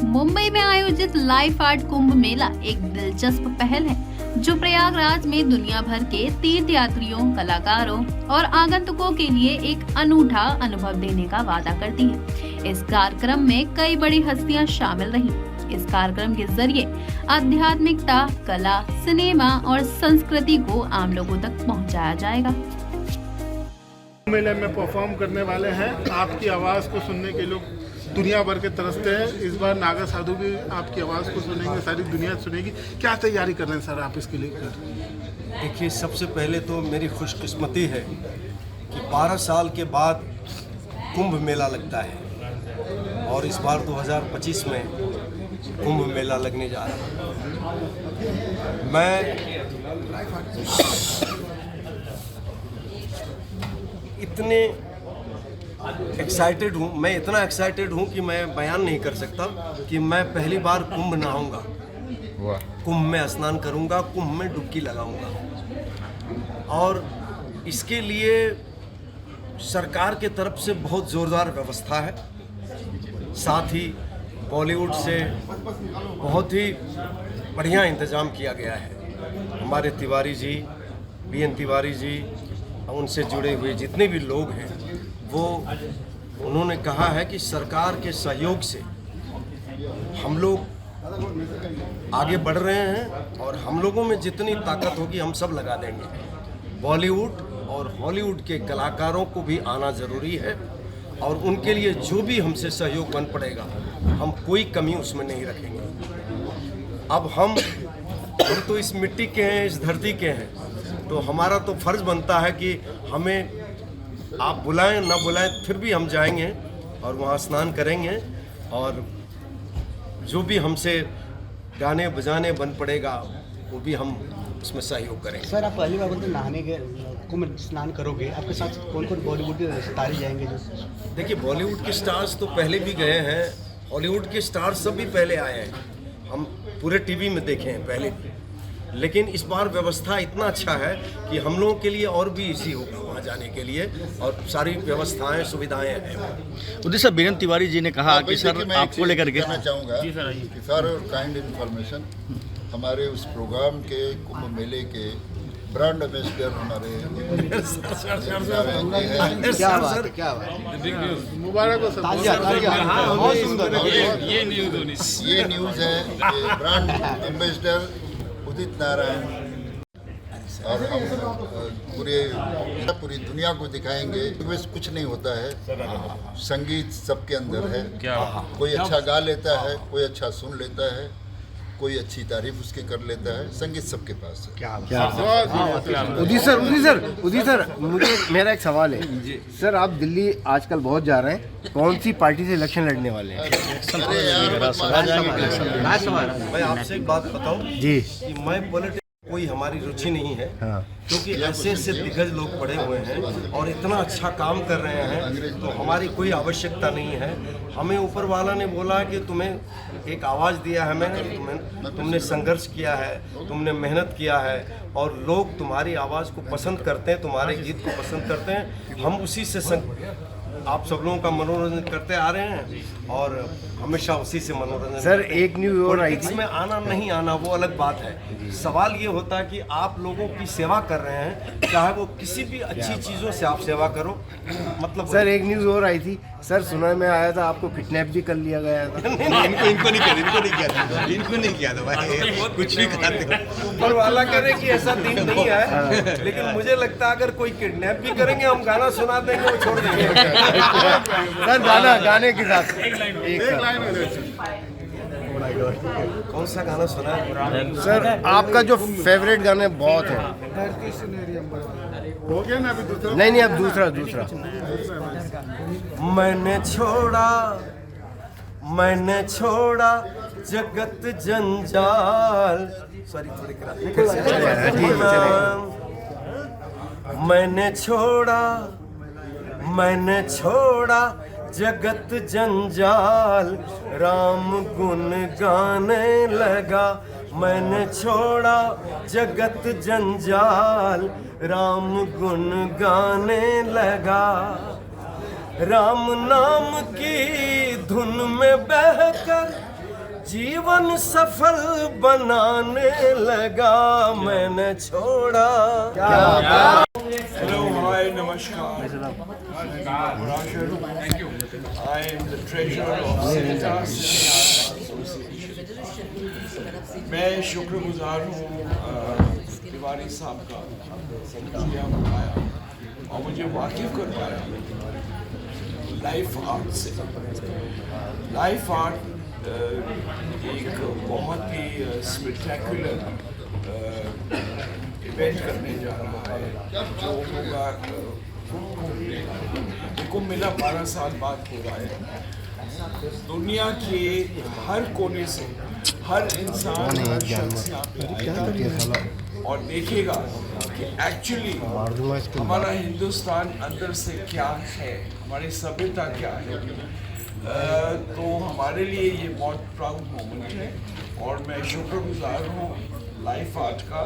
मुंबई में आयोजित life art Kumbh Mela एक दिलचस्प पहल है जो प्रयागराज में दुनिया भर के तीर्थ यात्रियों, कलाकारों और आगंतुकों के लिए एक अनूठा अनुभव देने का वादा करती है। इस कार्यक्रम में कई बड़ी हस्तियां शामिल रहीं। इस कार्यक्रम के जरिए आध्यात्मिकता, कला, सिनेमा और संस्कृति को आम लोगों तक पहुंचाया जाएगा। मेले में परफॉर्म करने वाले हैं। आपकी आवाज़ को सुनने के लोग दुनिया भर के तरसते हैं। इस बार नागा साधु भी आपकी आवाज़ को सुनेंगे, सारी दुनिया सुनेगी। क्या तैयारी कर रहे हैं सर आप इसके लिए? देखिए, सबसे पहले तो मेरी खुशकिस्मती है कि 12 साल के बाद कुंभ मेला लगता है और इस बार 2025 में कुंभ मेला लगने जा रहा है। मैं इतने एक्साइटेड हूँ, मैं इतना एक्साइटेड हूँ कि मैं बयान नहीं कर सकता कि मैं पहली बार कुंभ नहाऊंगा, कुंभ में स्नान करूँगा, कुंभ में डुबकी लगाऊंगा। और इसके लिए सरकार के तरफ से बहुत ज़ोरदार व्यवस्था है। साथ ही बॉलीवुड से बहुत ही बढ़िया इंतज़ाम किया गया है। हमारे तिवारी जी, बीएन तिवारी जी, उनसे जुड़े हुए जितने भी लोग हैं वो उन्होंने कहा है कि सरकार के सहयोग से हम लोग आगे बढ़ रहे हैं और हम लोगों में जितनी ताकत होगी हम सब लगा देंगे। बॉलीवुड और हॉलीवुड के कलाकारों को भी आना ज़रूरी है और उनके लिए जो भी हमसे सहयोग बन पड़ेगा हम कोई कमी उसमें नहीं रखेंगे। अब हम तो इस मिट्टी के हैं, इस धरती के हैं, तो हमारा तो फर्ज बनता है कि हमें आप बुलाएं ना बुलाएं फिर भी हम जाएंगे और वहाँ स्नान करेंगे और जो भी हमसे गाने बजाने बन पड़ेगा वो भी हम उसमें सहयोग करेंगे। सर, आप पहली बार बोलते नहाने के कुंभ स्नान करोगे, आपके साथ कौन कौन बॉलीवुड के सितारे जाएंगे? जो देखिए, बॉलीवुड के स्टार्स तो पहले भी गए हैं, हॉलीवुड के स्टार्स सब भी पहले आए हैं, हम पूरे टीवी में देखे हैं पहले भी। लेकिन इस बार व्यवस्था इतना अच्छा है कि हम लोगों के लिए और भी इजी होगा वहाँ जाने के लिए और सारी व्यवस्थाएं, सुविधाएं हैं। उदित सर, बीरेन तिवारी जी ने कहा कि सर आपको लेकर के कहना चाहूँगा कि सर काइंड इन्फॉर्मेशन हमारे उस प्रोग्राम के कुंभ मेले के ब्रांड एम्बेसडर हमारे क्या बात मुबारक हो सर। बहुत सुंदर। ये न्यूज़ है कि ब्रांड एम्बेसडर उदित नारायण और हम पूरी दुनिया को दिखाएंगे। बस कुछ नहीं होता है, संगीत सबके अंदर है। कोई अच्छा गा लेता है, कोई अच्छा सुन लेता है, कोई अच्छी तारीफ उसकी कर लेता है। संगीत सबके पास है। उदित सर, मुझे मेरा एक सवाल है। सर, आप दिल्ली आजकल बहुत जा रहे हैं, कौन सी पार्टी से इलेक्शन लड़ने वाले हैं? मैं आपसे एक बात बताऊं जी कि मैं पॉलिटिक्स कोई हमारी रुचि नहीं है। हाँ। क्योंकि ऐसे ऐसे दिग्गज लोग पड़े हुए हैं और इतना अच्छा काम कर रहे हैं तो हमारी कोई आवश्यकता नहीं है। हमें ऊपर वाला ने बोला कि तुम्हें एक आवाज़ दिया है, मैंने तुमने संघर्ष किया है, तुमने मेहनत किया है और लोग तुम्हारी आवाज़ को पसंद करते हैं, तुम्हारे गीत को पसंद करते हैं। हम उसी से आप सब लोगों का मनोरंजन करते आ रहे हैं और हमेशा उसी से मनोरंजन। सर, एक न्यूज़ और आई थी। में आना नहीं आना वो अलग बात है। सवाल ये होता है कि आप लोगों की सेवा कर रहे हैं, चाहे वो किसी भी अच्छी चीज़ों से आप सेवा करो। मतलब सर, एक न्यूज़ और आई थी। सर, सुना में आया था आपको किडनैप भी कर लिया गया था। इनको नहीं किया था भाई, कुछ भी करते। ऊपर वाला करे कि ऐसा दिन नहीं है, लेकिन मुझे लगता है अगर कोई किडनैप भी करेंगे हम गाना सुना देंगे, वो छोड़ देंगे। सर, गाने के साथ एक लाइन कौन सा गाना सुना है? सर, आपका जो फेवरेट गाने बहुत है। हो गया ना अभी दूसरा? नहीं, अब दूसरा। मैंने छोड़ा जगत जंजाल। सॉरी, थोड़ी मैंने छोड़ा जगत जंजाल, राम गुन गाने लगा। मैंने छोड़ा जगत जंजाल, राम गुन गाने लगा। राम नाम की धुन में बहकर जीवन सफल बनाने लगा, मैंने छोड़ा। Hello, hi, namaskar. I am the treasurer of Civitas Association. मैं शुक्रगुजार हूँ तिवारी साहब का, मुझे यहाँ बुलाया और मुझे वाकिफ करवाया लाइफ आर्ट से। लाइफ आर्ट एक बहुत ही स्पेक्टेकुलर इवेंट करने जा रहा है जो होगा कुंभ मेला 12 साल बाद हो रहा है। दुनिया के हर कोने से हर इंसान हर शख्स यहाँ पे आएगा और देखेगा कि एक्चुअली हमारा हिंदुस्तान अंदर से क्या है, हमारी सभ्यता क्या है। तो हमारे लिए ये बहुत प्राउड मोमेंट है और मैं शुक्रगुजार हूँ लाइफ आर्ट का।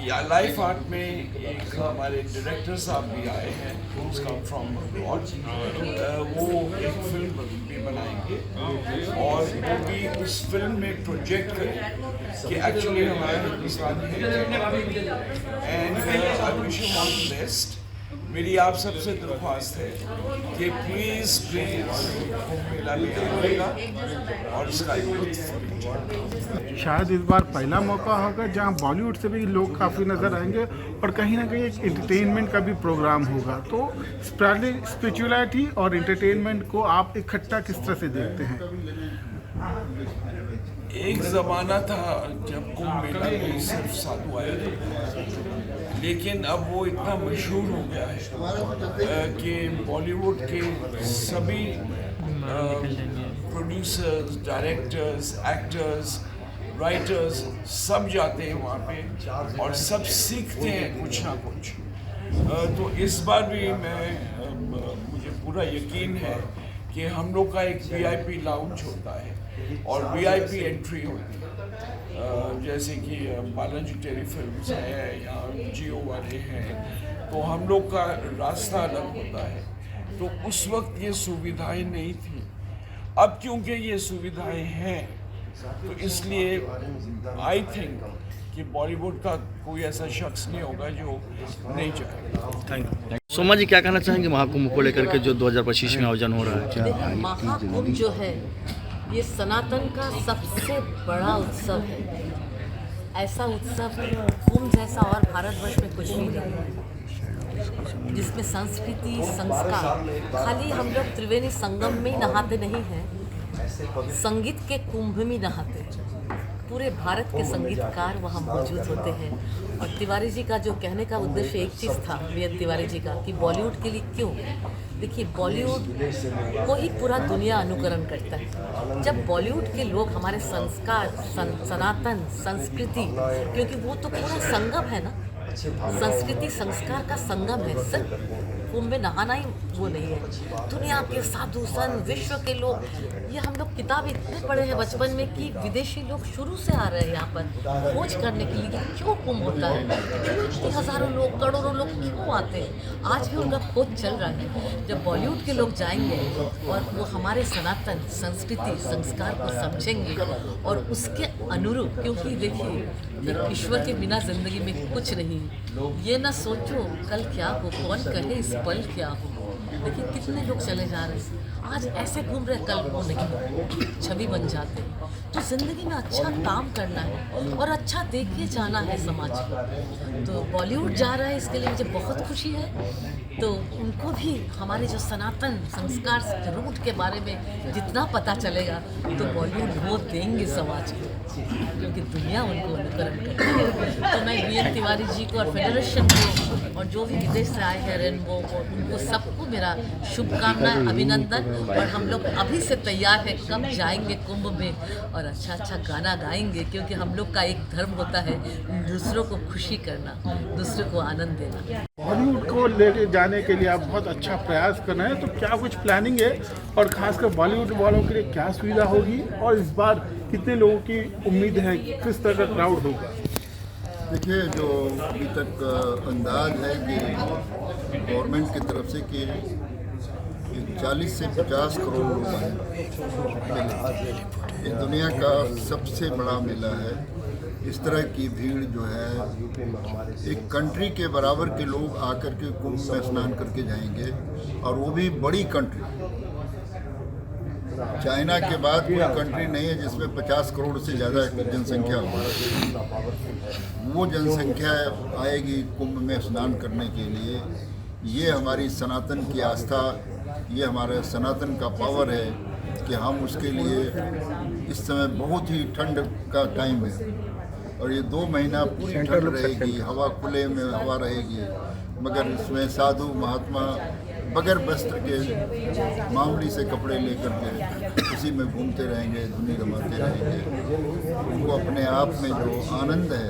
या लाइफ आर्ट में एक हमारे डायरेक्टर साहब भी आए हैं, फ्रॉम अब्रॉड। वो एक फिल्म भी बनाएंगे और वो भी उस फिल्म में प्रोजेक्ट करें कि एक्चुअली हमारा हिंदुस्तान है। And I wish you all the best. मेरी आप सबसे दरख्वास्त है कि प्लीज़ कुंभ मेला में आइएगा और इसका शायद इस बार पहला मौका होगा जहां बॉलीवुड से भी लोग काफ़ी नज़र आएंगे और कहीं ना कहीं एक एंटरटेनमेंट का भी प्रोग्राम होगा। तो स्पिरिचुअलिटी और एंटरटेनमेंट को आप इकट्ठा किस तरह से देखते हैं? एक ज़माना था जब कुंभ मेला में सिर्फ साधु आए थे, लेकिन अब वो इतना मशहूर हो गया है कि बॉलीवुड के सभी प्रोड्यूसर्स, डायरेक्टर्स, एक्टर्स, राइटर्स सब जाते हैं वहाँ पे और सब सीखते हैं कुछ ना कुछ। तो इस बार भी मुझे पूरा यकीन है कि हम लोग का एक VIP लाउंज होता है और VIP एंट्री होती है। जैसे कि बालाजी टेलीफिल्म्स है या जियो वाले हैं, तो हम लोग का रास्ता अलग होता है। तो उस वक्त ये सुविधाएं नहीं थी। अब क्योंकि ये सुविधाएं हैं तो इसलिए आई थिंक कि बॉलीवुड का कोई ऐसा शख्स नहीं होगा जो नहीं चाहेगा। Thank you. सोमा जी क्या कहना चाहेंगे महाकुंभ को लेकर के जो 2025 में आयोजन हो रहा है? महाकुंभ जो है ये सनातन का सबसे बड़ा उत्सव है। ऐसा उत्सव कुंभ जैसा और भारतवर्ष में कुछ भी नहीं है, जिसमें संस्कृति संस्कार, खाली हम लोग त्रिवेणी संगम में ही नहाते नहीं हैं, संगीत के कुंभ में नहाते हैं। पूरे भारत के संगीतकार वहाँ मौजूद होते हैं। और तिवारी जी का जो कहने का उद्देश्य एक चीज़ था, वीएन तिवारी जी का, कि बॉलीवुड के लिए क्यों। देखिए, बॉलीवुड को ही पूरा दुनिया अनुकरण करता है। जब बॉलीवुड के लोग हमारे संस्कार, सनातन संस्कृति, क्योंकि वो तो पूरा संगम है ना, संस्कृति संस्कार का संगम है। सिर्फ कुंभ में नहाना ही वो नहीं है। दुनिया के साधु संत, विश्व के लोग, ये हम लोग किताब इतने पढ़े हैं बचपन में कि विदेशी लोग शुरू से आ रहे हैं यहाँ पर खोज करने के लिए कि क्यों कुंभ होता है, क्यों इतने हज़ारों लोग, करोड़ों लोग क्यों आते हैं। आज भी उनका खोज चल रहा है। जब बॉलीवुड के लोग जाएंगे और वो हमारे सनातन संस्कृति संस्कार को समझेंगे और उसके अनुरूप, क्योंकि देखिए ईश्वर के बिना जिंदगी में कुछ नहीं। ये ना सोचो कल क्या हो, कौन कहे इस पल क्या हो। देखिए कितने लोग चले जा रहे हैं, आज ऐसे घूम रहे, कल वो नहीं, छवि बन जाते। तो जिंदगी में अच्छा काम करना है और अच्छा देख के जाना है समाज को। तो बॉलीवुड जा रहा है, इसके लिए मुझे बहुत खुशी है। तो उनको भी हमारे जो सनातन संस्कार रूट के बारे में जितना पता चलेगा तो बॉलीवुड वो देंगे समाज को, क्योंकि दुनिया उनको अनुकरण करती है। तो मैं वीएन तिवारी जी को और फेडरेशन को और जो भी विदेश से आए हैं रेनबो को, उनको सबको मेरा शुभकामनाएं, अभिनंदन। और हम लोग अभी से तैयार हैं, कब जाएंगे कुंभ में और अच्छा अच्छा गाना गाएंगे, क्योंकि हम लोग का एक धर्म होता है दूसरों को खुशी करना, दूसरों को आनंद देना। बॉलीवुड को लेके जाने के लिए आप बहुत अच्छा प्रयास कर रहे हैं, तो क्या कुछ प्लानिंग है और खासकर बॉलीवुड वालों के लिए क्या सुविधा होगी और इस बार कितने लोगों की उम्मीद है, किस तरह का क्राउड होगा? देखिए, जो अभी तक अंदाज है कि गवर्नमेंट की तरफ से कि 40 से 50 करोड़ लोग आए मेले। ये दुनिया का सबसे बड़ा मेला है। इस तरह की भीड़ जो है, एक कंट्री के बराबर के लोग आकर के कुंभ में स्नान करके जाएंगे, और वो भी बड़ी कंट्री। चाइना के बाद कोई कंट्री नहीं है जिसमें 50 करोड़ से ज़्यादा जनसंख्या हो। वो जनसंख्या आएगी कुंभ में स्नान करने के लिए। ये हमारी सनातन की आस्था, ये हमारे सनातन का पावर है कि हम उसके लिए इस समय बहुत ही ठंड का टाइम है, और ये 2 महीना पूरी ठंड रहेगी, हवा खुले में हवा रहेगी, मगर इसमें साधु महात्मा बगैर वस्त्र के मामूली से कपड़े लेकर के उसी में घूमते रहेंगे, धुनी रमाते रहेंगे। उनको अपने आप में जो आनंद है,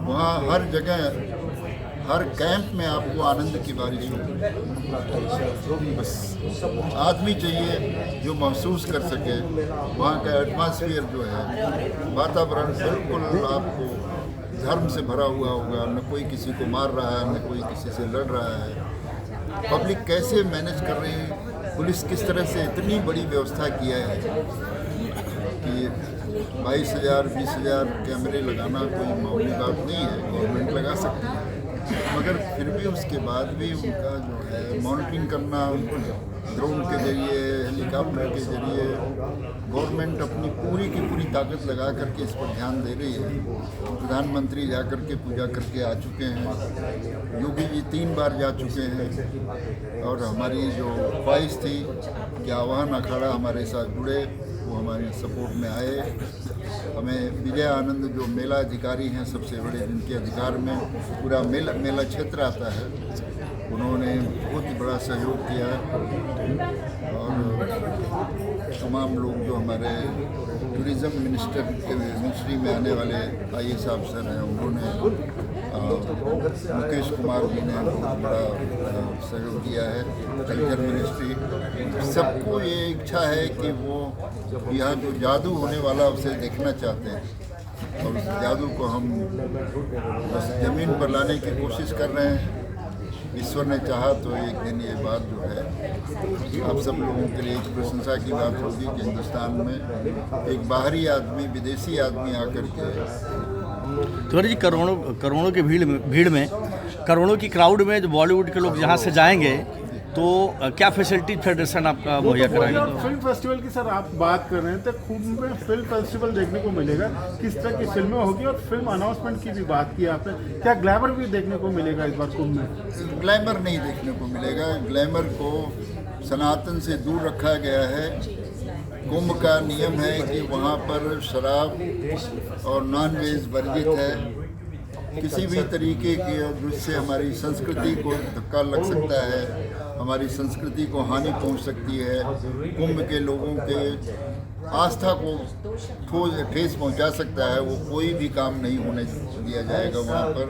वहाँ हर जगह हर कैंप में आपको आनंद की बारिश होगी। बस आदमी चाहिए जो महसूस कर सके वहाँ का एटमॉस्फेयर जो है, वातावरण बिल्कुल आपको धर्म से भरा हुआ होगा। न कोई किसी को मार रहा है, न कोई किसी से लड़ रहा है। पब्लिक कैसे मैनेज कर रही है, पुलिस किस तरह से इतनी बड़ी व्यवस्था किया है कि 22,000 20,000 कैमरे लगाना कोई मामूली बात नहीं है। गवर्नमेंट लगा सकती है, मगर फिर भी उसके बाद भी उनका जो है मॉनिटरिंग करना, ड्रोन के जरिए, हेलीकॉप्टर के जरिए, गवर्नमेंट अपनी पूरी की पूरी ताकत लगा करके इस पर ध्यान दे रही है। प्रधानमंत्री जा कर के पूजा करके आ चुके हैं, योगी जी 3 बार जा चुके हैं, और हमारी जो ख्वाहिश थी कि आवाहन अखाड़ा हमारे साथ जुड़े, वो हमारे सपोर्ट में आए। हमें विजय आनंद जो मेला अधिकारी हैं सबसे बड़े, जिनके अधिकार में पूरा मेला क्षेत्र आता है, उन्होंने बहुत ही बड़ा सहयोग किया। और तमाम लोग जो हमारे टूरिज़्म मिनिस्ट्री में आने वाले IAS अफसर हैं, उन्होंने मुकेश कुमार जी ने बहुत बड़ा सहयोग किया है। कल्चर मिनिस्ट्री, सबको ये इच्छा है कि वो यहाँ जो जादू होने वाला उसे देखना चाहते हैं, और उस जादू को हम बस ज़मीन पर लाने की कोशिश कर रहे हैं। ईश्वर ने चाहा तो एक दिन ये बात जो है आप सब लोगों के लिए एक प्रशंसा की बात होगी कि हिंदुस्तान में एक बाहरी आदमी, विदेशी आदमी आकर के तिवारी जी, करोड़ों की भीड़ में करोड़ों की क्राउड में जो बॉलीवुड के लोग यहाँ से जाएंगे, तो क्या फैसिलिटी फेडरेशन आपका मुहैया कराएगा? फिल्म फेस्टिवल की सर आप बात कर रहे हैं, तो कुंभ में फिल्म फेस्टिवल देखने को मिलेगा। किस तरह की फिल्में होगी, और फिल्म अनाउंसमेंट की भी बात की आपने, क्या ग्लैमर भी देखने को मिलेगा इस बार कुंभ में? ग्लैमर नहीं देखने को मिलेगा। ग्लैमर को सनातन से दूर रखा गया है। कुंभ का नियम है कि वहाँ पर शराब और नॉन-वेज वर्जित है। किसी भी तरीके की जिससे हमारी संस्कृति को धक्का लग सकता है, हमारी संस्कृति को हानि पहुंच सकती है, कुंभ के लोगों के आस्था को ठेस पहुंचा सकता है, वो कोई भी काम नहीं होने दिया जाएगा। वहाँ पर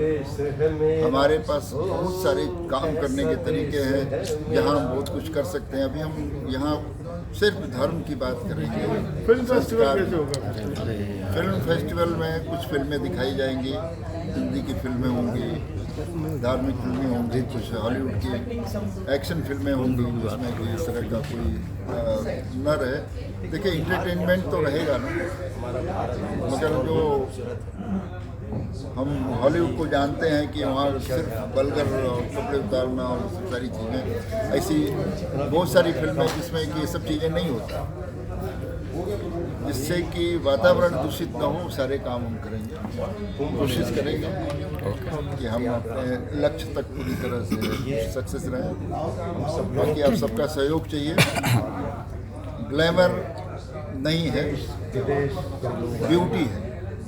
हमारे पास बहुत सारे काम करने के तरीके हैं जहाँ हम बहुत कुछ कर सकते हैं। अभी हम यहाँ सिर्फ धर्म की बात करेंगे। फिल्म फेस्टिवल कैसे होगा? फिल्म फेस्टिवल में कुछ फिल्में दिखाई जाएंगी, हिंदी की फिल्में होंगी, धार्मिक फिल्में होंगी, कुछ हॉलीवुड की एक्शन फिल्में होंगी, जिसमें कोई इस तरह का कोई न रहे। देखिए, इंटरटेनमेंट तो रहेगा ना, मगर जो हम हॉलीवुड को जानते हैं कि वहाँ सिर्फ बलगर कपड़े उतारना और सब सारी चीज़ें, ऐसी बहुत सारी फिल्में जिसमें कि ये सब चीज़ें नहीं होता, जिससे कि वातावरण दूषित न हो, सारे काम हम करेंगे, कोशिश करेंगे कि हम अपने लक्ष्य तक पूरी तरह से सक्सेस रहें। बाकी आप सबका सहयोग चाहिए। ग्लैमर नहीं है, ब्यूटी है।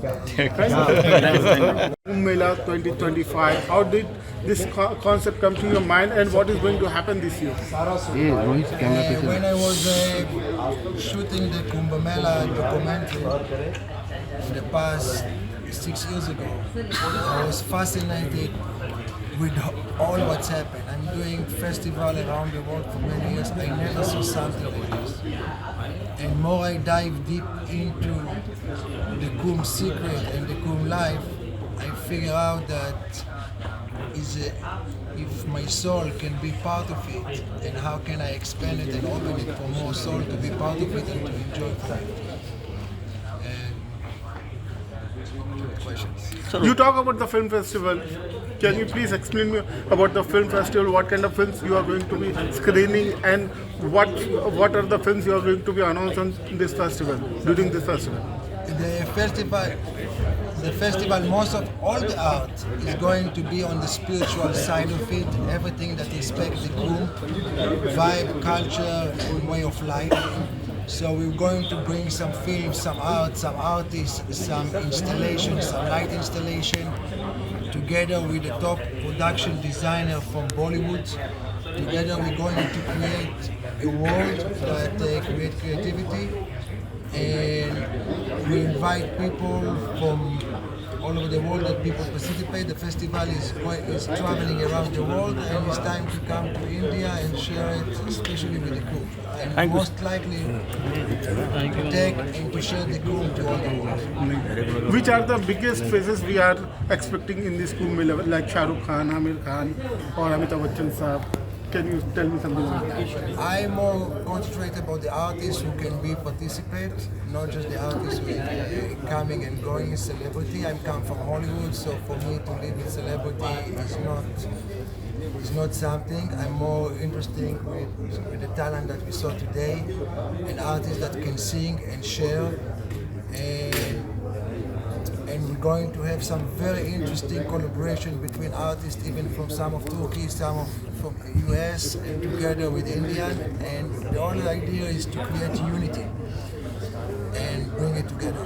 Kumbh Mela 2025. How did this concept come to your mind, and what is going to happen this year? When I was shooting the Kumbh Mela documentary in the past 6 years ago, I was fascinated with all what's happened. I'm doing festival around the world for many years. I never saw something like this. And more I dive deep into the Kumbh secret and the Kumbh life, I figure out that is if my soul can be part of it, and how can I expand it and open it for more soul to be part of it and to enjoy it. Questions. You talk about the film festival. Can you please explain me about the film festival? What kind of films you are going to be screening, and what are the films you are going to be announced on this festival, during this festival? The festival, most of all the art is going to be on the spiritual side of it. Everything that respects the Kum, vibe, culture, and way of life. So we're going to bring some films, some art, some artists, some installations, some light installation, together with the top production designer from Bollywood. Together we're going to create a world that creates creativity, and we invite people from all over the world that people participate. The festival is traveling around the world, and it's time to come to India and share it, especially with the group. And most likely take and to share the group to all the world. Which are the biggest faces we are expecting in this Kumbh Mela, like Shah Rukh Khan, Amir Khan, or Amitabh Bachchan Saab? Can you tell me something about that? I'm more concentrated about the artists who can be participate, not just the artists who are coming and going as celebrity. I come from Hollywood, so for me to live in celebrity is not something. I'm more interested with the talent that we saw today, and artists that can sing and share. And we're going to have some very interesting collaboration between artists, even from some of Turkey, some from US, and together with Indian. And the only idea is to create unity and bring it together.